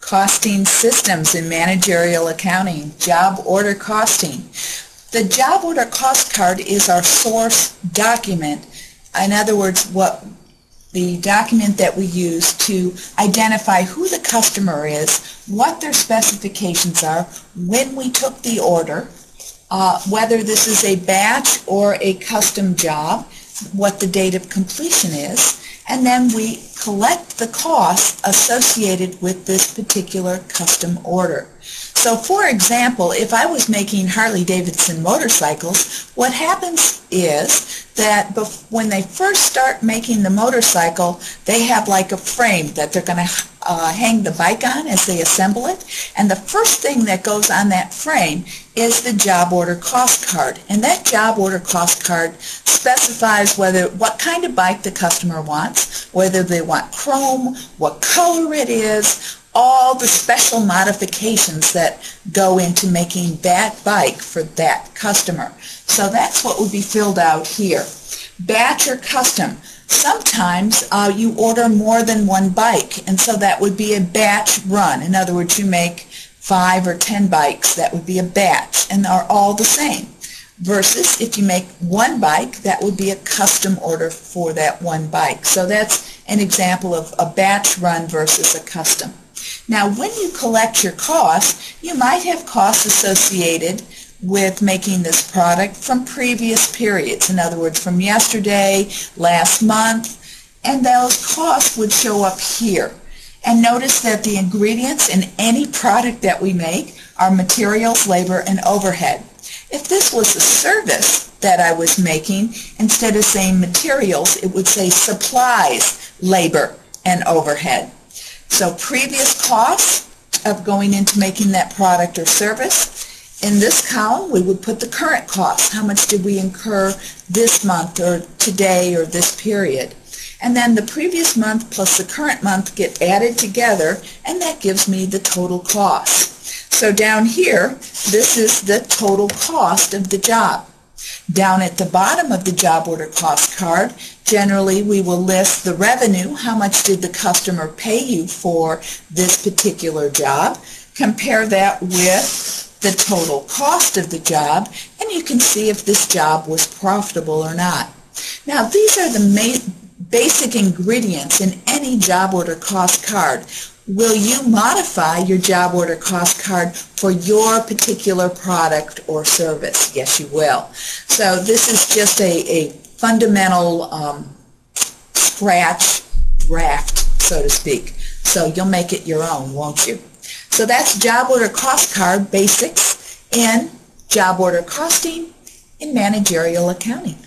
Costing systems in managerial accounting, job order costing. The job order cost card is our source document. In other words, the document that we use to identify who the customer is, what their specifications are, when we took the order, whether this is a batch or a custom job, what the date of completion is, and then we collect the costs associated with this particular custom order. So for example, if I was making Harley-Davidson motorcycles, what happens is that when they first start making the motorcycle, they have like a frame that they're going to hang the bike on as they assemble it, and the first thing that goes on that frame is the job order cost card. And that job order cost card specifies what kind of bike the customer wants, whether they want chrome, what color it is, all the special modifications that go into making that bike for that customer. So that's what would be filled out here. Batch or custom. Sometimes you order more than one bike, and so that would be a batch run. In other words, you make 5 or 10 bikes, that would be a batch, and are all the same. Versus if you make one bike, that would be a custom order for that one bike. So that's an example of a batch run versus a custom. Now, when you collect your costs, you might have costs associated with making this product from previous periods. In other words, from yesterday, last month, and those costs would show up here. And notice that the ingredients in any product that we make are materials, labor, and overhead. If this was a service that I was making, instead of saying materials, it would say supplies, labor, and overhead. So previous costs of going into making that product or service. In this column, we would put the current costs. How much did we incur this month or today or this period? And then the previous month plus the current month get added together, and that gives me the total cost. So down here, this is the total cost of the job. Down at the bottom of the job order cost card, generally we will list the revenue. How much did the customer pay you for this particular job? Compare that with the total cost of the job, and you can see if this job was profitable or not. Now, these are the basic ingredients in any job order cost card. Will you modify your job order cost card for your particular product or service? Yes, you will. So this is just a fundamental scratch draft, so to speak. So you'll make it your own, won't you? So that's job order cost card basics in job order costing in managerial accounting.